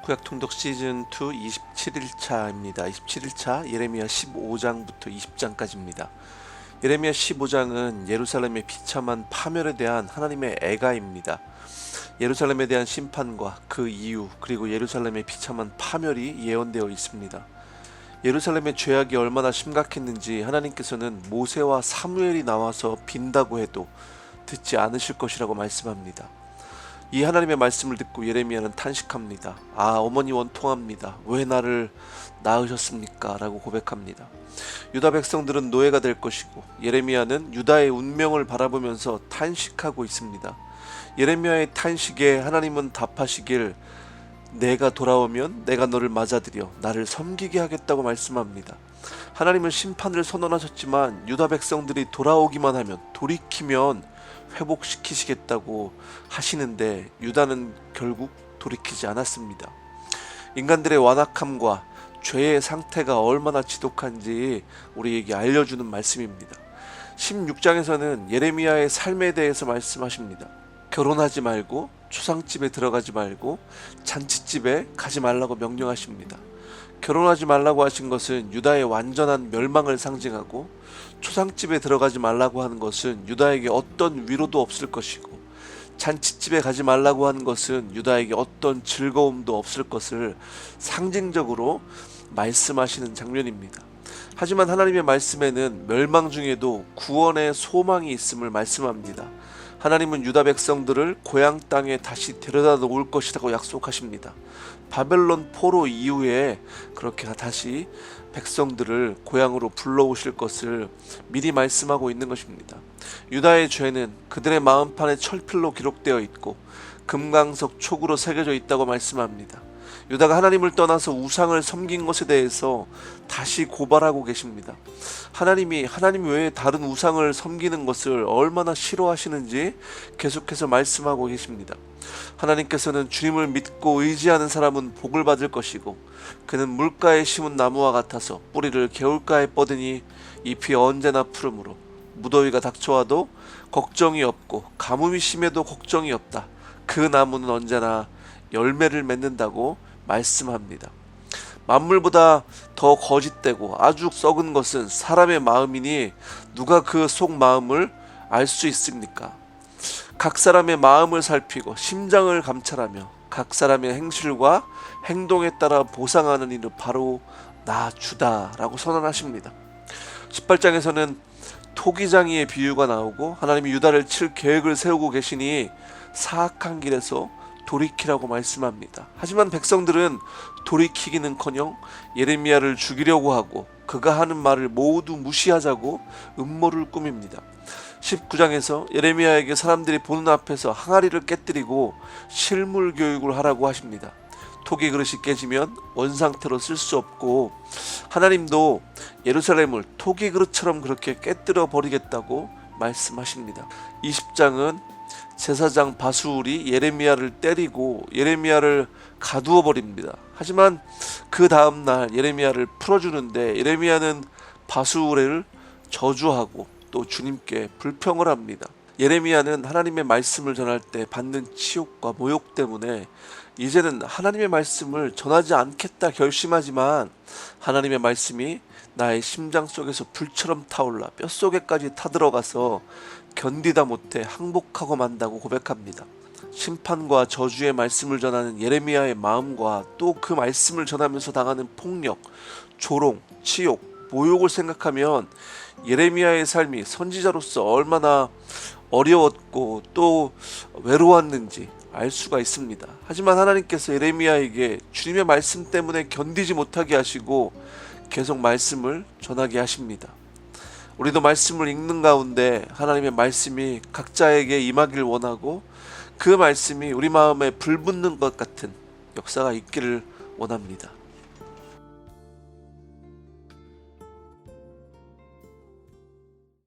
구약 통독 시즌 2 27일차입니다. 27일차 예레미야 15장부터 20장까지입니다. 예레미야 15장은 예루살렘의 비참한 파멸에 대한 하나님의 애가입니다. 예루살렘에 대한 심판과 그 이유, 그리고 예루살렘의 비참한 파멸이 예언되어 있습니다. 예루살렘의 죄악이 얼마나 심각했는지 하나님께서는 모세와 사무엘이 나와서 빈다고 해도 듣지 않으실 것이라고 말씀합니다. 이 하나님의 말씀을 듣고 예레미야는 탄식합니다. 어머니 원통합니다. 왜 나를 낳으셨습니까? 라고 고백합니다. 유다 백성들은 노예가 될 것이고 예레미야는 유다의 운명을 바라보면서 탄식하고 있습니다. 예레미야의 탄식에 하나님은 답하시길 내가 돌아오면 내가 너를 맞아들여 나를 섬기게 하겠다고 말씀합니다. 하나님은 심판을 선언하셨지만 유다 백성들이 돌아오기만 하면, 돌이키면 회복시키시겠다고 하시는데 유다는 결국 돌이키지 않았습니다. 인간들의 완악함과 죄의 상태가 얼마나 지독한지 우리에게 알려주는 말씀입니다. 16장에서는 예레미야의 삶에 대해서 말씀하십니다. 결혼하지 말고, 초상집에 들어가지 말고, 잔치집에 가지 말라고 명령하십니다. 결혼하지 말라고 하신 것은 유다의 완전한 멸망을 상징하고, 초상집에 들어가지 말라고 하는 것은 유다에게 어떤 위로도 없을 것이고, 잔치집에 가지 말라고 하는 것은 유다에게 어떤 즐거움도 없을 것을 상징적으로 말씀하시는 장면입니다. 하지만 하나님의 말씀에는 멸망 중에도 구원의 소망이 있음을 말씀합니다. 하나님은 유다 백성들을 고향 땅에 다시 데려다 놓을 것이라고 약속하십니다. 바벨론 포로 이후에 그렇게 다시 백성들을 고향으로 불러오실 것을 미리 말씀하고 있는 것입니다. 유다의 죄는 그들의 마음판에 철필로 기록되어 있고 금강석 촉으로 새겨져 있다고 말씀합니다. 유다가 하나님을 떠나서 우상을 섬긴 것에 대해서 다시 고발하고 계십니다. 하나님 외에 다른 우상을 섬기는 것을 얼마나 싫어하시는지 계속해서 말씀하고 계십니다. 하나님께서는 주님을 믿고 의지하는 사람은 복을 받을 것이고 그는 물가에 심은 나무와 같아서 뿌리를 개울가에 뻗으니 잎이 언제나 푸르므로 무더위가 닥쳐와도 걱정이 없고 가뭄이 심해도 걱정이 없다. 그 나무는 언제나 열매를 맺는다고 말씀합니다. 만물보다 더 거짓되고 아주 썩은 것은 사람의 마음이니 누가 그 속 마음을 알 수 있습니까? 각 사람의 마음을 살피고 심장을 감찰하며 각 사람의 행실과 행동에 따라 보상하는 이는 바로 나 주다라고 선언하십니다. 18장에서는 토기장이의 비유가 나오고 하나님이 유다를 칠 계획을 세우고 계시니 사악한 길에서 돌이키라고 말씀합니다. 하지만 백성들은 돌이키기는커녕 예레미야를 죽이려고 하고 그가 하는 말을 모두 무시하자고 음모를 꾸밉니다. 19장에서 예레미야에게 사람들이 보는 앞에서 항아리를 깨뜨리고 실물 교육을 하라고 하십니다. 토기 그릇이 깨지면 원상태로 쓸 수 없고 하나님도 예루살렘을 토기 그릇처럼 그렇게 깨뜨려 버리겠다고 말씀하십니다. 20장은 제사장 바수울이 예레미야를 때리고 예레미야를 가두어 버립니다. 하지만 그 다음날 예레미야를 풀어주는데 예레미야는 바수울을 저주하고 또 주님께 불평을 합니다. 예레미야는 하나님의 말씀을 전할 때 받는 치욕과 모욕 때문에 이제는 하나님의 말씀을 전하지 않겠다 결심하지만 하나님의 말씀이 나의 심장 속에서 불처럼 타올라 뼛속에까지 타들어가서 견디다 못해 항복하고 만다고 고백합니다. 심판과 저주의 말씀을 전하는 예레미야의 마음과 또 그 말씀을 전하면서 당하는 폭력, 조롱, 치욕, 모욕을 생각하면 예레미야의 삶이 선지자로서 얼마나 어려웠고 또 외로웠는지 알 수가 있습니다. 하지만 하나님께서 예레미야에게 주님의 말씀 때문에 견디지 못하게 하시고 계속 말씀을 전하게 하십니다. 우리도 말씀을 읽는 가운데 하나님의 말씀이 각자에게 임하길 원하고 그 말씀이 우리 마음에 불붙는 것 같은 역사가 있기를 원합니다.